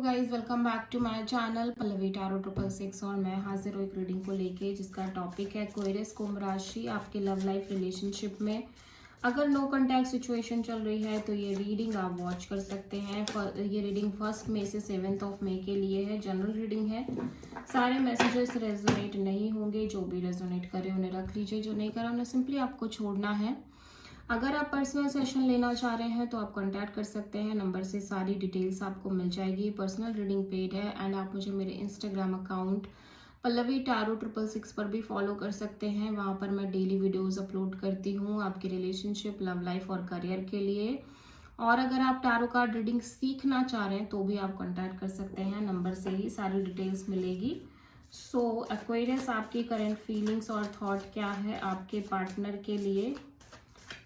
Guys, welcome back to my channel Pallavi tarot 666 और मैं हाजिर हूँ एक रीडिंग को लेके जिसका टॉपिक है एक्वेरियस कुंभ राशि। आपके लव लाइफ रिलेशनशिप में अगर नो कॉन्टैक्ट सिचुएशन चल रही है तो ये रीडिंग आप वॉच कर सकते हैं। ये रीडिंग 1 मई से 7 मई के लिए है, जनरल रीडिंग है। सारे मैसेजेस रेजोनेट नहीं होंगे, जो भी रेजोनेट करे उन्हें रख लीजिए, जो नहीं करा उन्हें सिंपली आपको छोड़ना है। अगर आप पर्सनल सेशन लेना चाह रहे हैं तो आप कांटेक्ट कर सकते हैं, नंबर से सारी डिटेल्स आपको मिल जाएगी। पर्सनल रीडिंग पेड है एंड आप मुझे मेरे इंस्टाग्राम अकाउंट पल्लवी टैरो 666 पर भी फॉलो कर सकते हैं। वहाँ पर मैं डेली वीडियोस अपलोड करती हूँ आपके रिलेशनशिप, लव लाइफ और करियर के लिए। और अगर आप टैरो कार्ड रीडिंग सीखना चाह रहे हैं तो भी आप कांटेक्ट कर सकते हैं, नंबर से ही सारी डिटेल्स मिलेगी। सो एक्वेरियस, आपकी करंट फीलिंग्स और थॉट क्या है आपके पार्टनर के लिए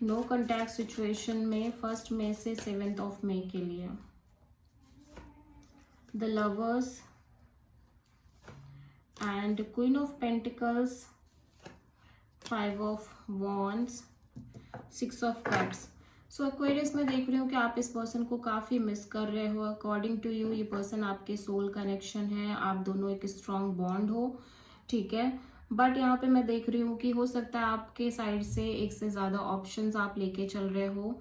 नो कॉन्टैक्ट सिचुएशन में 1 मई से 7 मई के लिए। The lovers and queen of pentacles, 5 of wands, 6 of cups. So Aquarius, मैं देख रही हूँ कि आप इस पर्सन को काफ़ी मिस कर रहे हो। अकॉर्डिंग टू यू ये पर्सन आपके सोल कनेक्शन है, आप दोनों एक स्ट्रॉन्ग बॉन्ड हो, ठीक है। बट यहाँ पे मैं देख रही हूँ कि हो सकता है आपके साइड से एक से ज़्यादा ऑप्शंस आप लेके चल रहे हो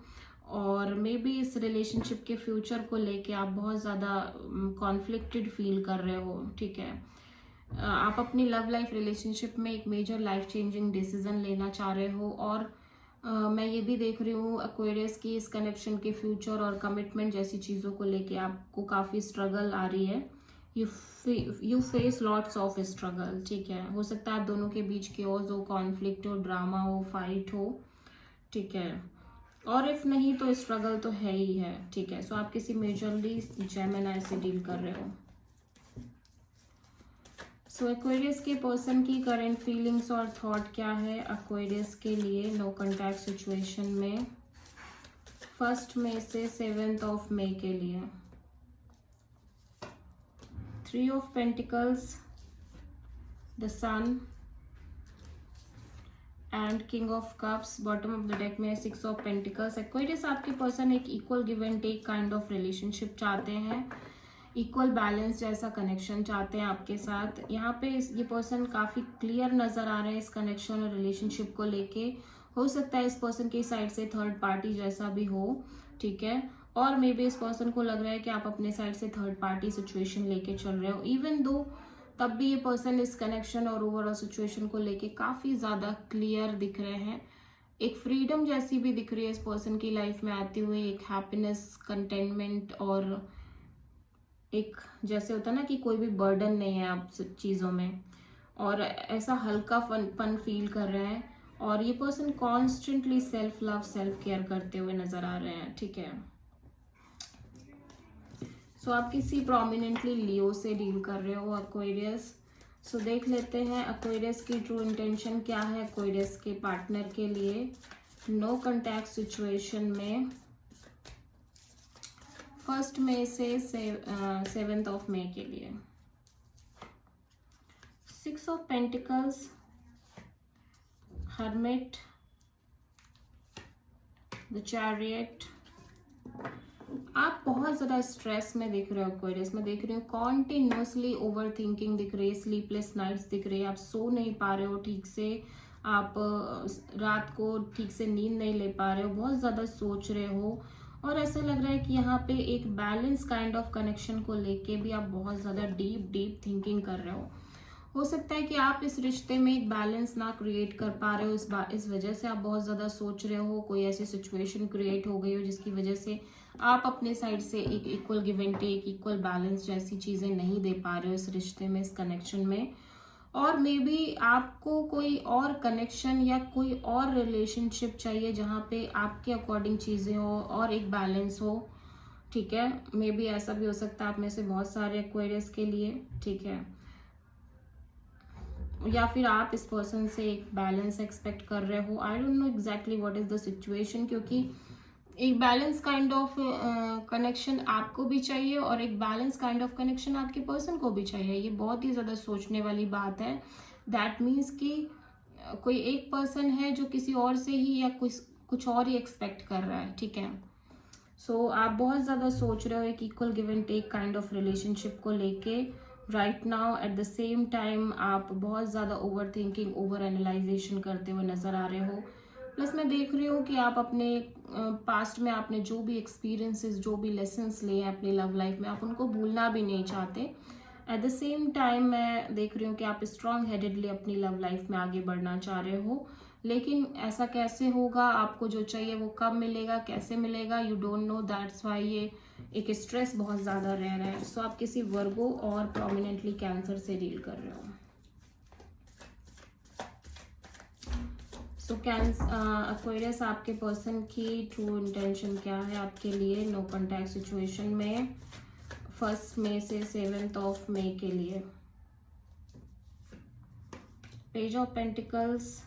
और मे बी इस रिलेशनशिप के फ्यूचर को लेके आप बहुत ज़्यादा कॉन्फ्लिक्टेड फील कर रहे हो, ठीक है। आप अपनी लव लाइफ रिलेशनशिप में एक मेजर लाइफ चेंजिंग डिसीजन लेना चाह रहे हो और मैं ये भी देख रही हूँ एक्वेरियस की इस कनेक्शन के फ्यूचर और कमिटमेंट जैसी चीज़ों को लेके आपको काफ़ी स्ट्रगल आ रही है। You face lots of struggle, ठीक है। हो सकता है आप दोनों के बीच केओस हो, कॉन्फ्लिक्ट हो, ड्रामा हो, फाइट हो, ठीक है। और इफ नहीं तो स्ट्रगल तो है ही है, ठीक है। सो आप किसी मेजरली जेमिनी से डील कर रहे हो। सो एक्वेरियस के पर्सन की करंट फीलिंग्स और थॉट क्या है एक्वेरियस के लिए नो कॉन्टैक्ट सिचुएशन में 1 मई से 7 मई के लिए। 3 of Pentacles, the Sun and King of Cups। Bottom of the deck में 6 of Pentacles। एक्वेरियस, आपके पर्सन एक equal give and take kind of relationship चाहते हैं, इक्वल बैलेंस जैसा कनेक्शन चाहते हैं आपके साथ। यहाँ पे ये पर्सन काफ़ी क्लियर नज़र आ रहे हैं इस कनेक्शन और रिलेशनशिप को लेके। हो सकता है इस पर्सन की साइड से थर्ड पार्टी जैसा भी हो, ठीक है। और मे बी इस पर्सन को लग रहा है कि आप अपने साइड से थर्ड पार्टी सिचुएशन लेके चल रहे हो। इवन दो तब भी ये पर्सन इस कनेक्शन और ओवरऑल सिचुएशन को लेके काफ़ी ज़्यादा क्लियर दिख रहे हैं। एक फ्रीडम जैसी भी दिख रही है इस पर्सन की लाइफ में आती हुई, एक हैप्पीनेस, कंटेनमेंट और एक जैसे होता है ना कि कोई भी बर्डन नहीं है आप चीज़ों में, और ऐसा हल्का फन फील कर रहे हैं। और ये person constantly self love, self care करते हुए नज़र आ रहे हैं, ठीक है। सो आप किसी प्रोमिनेंटली लियो से डील कर रहे हो एक्वेरियस। सो देख लेते हैं एक्वेरियस की ट्रू इंटेंशन क्या है एक्वेरियस के पार्टनर के लिए नो कॉन्टैक्ट सिचुएशन में 1 मई से 7 मई के लिए। 6 of Pentacles, Hermit, the Chariot। आप बहुत ज़्यादा स्ट्रेस में दिख रहे हो एक्वेरियस। मैं देख रही हूँ कॉन्टिन्यूसली ओवर थिंकिंग दिख रही है, स्लीपलेस नाइट्स दिख रही है, आप सो नहीं पा रहे हो ठीक से, आप रात को ठीक से नींद नहीं ले पा रहे हो, बहुत ज़्यादा सोच रहे हो। और ऐसा लग रहा है कि यहाँ पे एक बैलेंस काइंड ऑफ कनेक्शन को लेके भी आप बहुत ज़्यादा डीप थिंकिंग कर रहे हो सकता है कि आप इस रिश्ते में एक बैलेंस ना क्रिएट कर पा रहे हो, इस वजह से आप बहुत ज़्यादा सोच रहे हो। कोई ऐसी सिचुएशन क्रिएट हो गई हो जिसकी वजह से आप अपने साइड से एक equal give and take, equal balance जैसी चीज़ें नहीं दे पा रहे हो इस रिश्ते में, इस कनेक्शन में। और मे बी आपको कोई और कनेक्शन या कोई और रिलेशनशिप चाहिए जहाँ पे आपके अकॉर्डिंग चीज़ें हो और एक बैलेंस हो, ठीक है। मे बी ऐसा भी हो सकता है आप में से बहुत सारे एक्वेरियस के लिए, ठीक है। या फिर आप इस पर्सन से एक बैलेंस एक्सपेक्ट कर रहे हो। I don't know exactly what is the situation, क्योंकि एक बैलेंस काइंड ऑफ कनेक्शन आपको भी चाहिए और एक बैलेंस काइंड ऑफ कनेक्शन आपके पर्सन को भी चाहिए। ये बहुत ही ज़्यादा सोचने वाली बात है। दैट मीन्स कि कोई एक पर्सन है जो किसी और से ही या कुछ और ही एक्सपेक्ट कर रहा है, ठीक है। आप बहुत ज़्यादा सोच रहे हो एक equal give and take kind of relationship को लेके right now. At the same time आप बहुत ज़्यादा ओवर थिंकिंग, ओवर एनालाइजेशन करते हुए नज़र आ रहे हो। प्लस मैं देख रही हूँ कि आप अपने पास्ट में आपने जो भी एक्सपीरियंसेस, जो भी लेसन्स लिए हैं अपनी लव लाइफ में, आप उनको भूलना भी नहीं चाहते। एट द सेम टाइम मैं देख रही हूँ कि आप स्ट्रॉन्ग हेडेडली अपनी लव लाइफ में आगे बढ़ना चाह रहे हो, लेकिन ऐसा कैसे होगा, आपको जो चाहिए वो कब मिलेगा, कैसे मिलेगा, you don't know. That's why ये एक स्ट्रेस बहुत ज़्यादा रह रहा है। आप किसी वर्गो और प्रोमिनेंटली कैंसर से डील कर रहे हो। एक्वेरियस, आपके पर्सन की ट्रू इंटेंशन क्या है आपके लिए नो कॉन्टैक्ट सिचुएशन में 1 मई से 7 मई के लिए? Page of pentacles,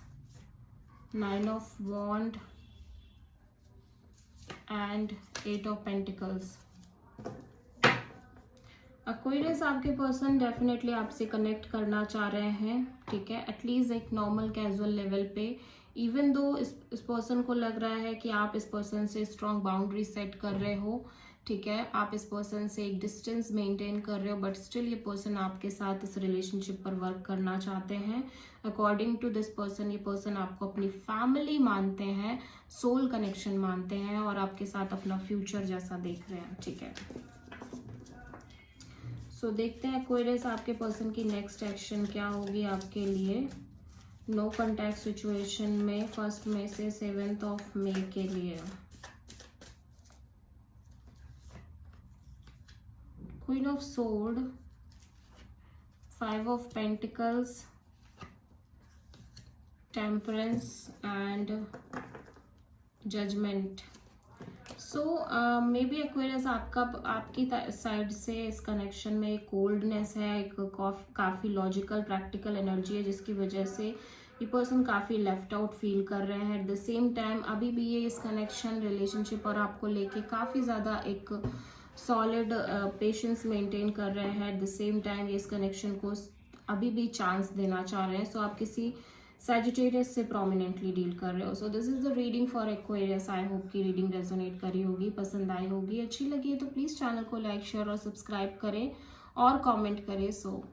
9 of wand and 8 of pentacles. Aquarius, आपके पर्सन डेफिनेटली आपसे कनेक्ट करना चाह रहे हैं, ठीक है, एटलीस्ट एक नॉर्मल कैजुअल लेवल पे। इवन दो इस पर्सन को लग रहा है कि आप इस पर्सन से स्ट्रॉन्ग बाउंड्री सेट कर रहे हो, ठीक है, आप इस पर्सन से एक डिस्टेंस मेंटेन कर रहे हो, बट स्टिल ये पर्सन आपके साथ इस रिलेशनशिप पर वर्क करना चाहते हैं। अकॉर्डिंग टू दिस पर्सन, ये पर्सन आपको अपनी फैमिली मानते हैं, सोल कनेक्शन मानते हैं और आपके साथ अपना फ्यूचर जैसा देख रहे हैं, ठीक है। देखते हैं एक्वेरियस, आपके पर्सन की नेक्स्ट एक्शन क्या होगी आपके लिए नो कॉन्टैक्ट सिचुएशन में 1 मई से 7 मई के लिए। Queen of sword, 5 of pentacles, temperance and judgement. May be Aquarius, आपकी साइड से इस कनेक्शन में एक कोल्डनेस है, एक काफ़ी लॉजिकल प्रैक्टिकल एनर्जी है, जिसकी वजह से ये पर्सन काफ़ी लेफ्ट आउट फील कर रहे हैं। एट द सेम टाइम अभी भी ये इस कनेक्शन, रिलेशनशिप और आपको लेके काफ़ी ज़्यादा एक सॉलिड पेशेंस मेंटेन कर रहे हैं। एट द सेम टाइम ये इस कनेक्शन को अभी भी चांस देना चाह रहे हैं। आप किसी सैजिटेरियस से प्रोमिनेंटली डील कर रहे हो। This is the reading for Aquarius. I hope की रीडिंग रेजोनेट करी होगी, पसंद आई होगी, अच्छी लगी है तो प्लीज़ चैनल को लाइक, शेयर और सब्सक्राइब करें और कमेंट करें।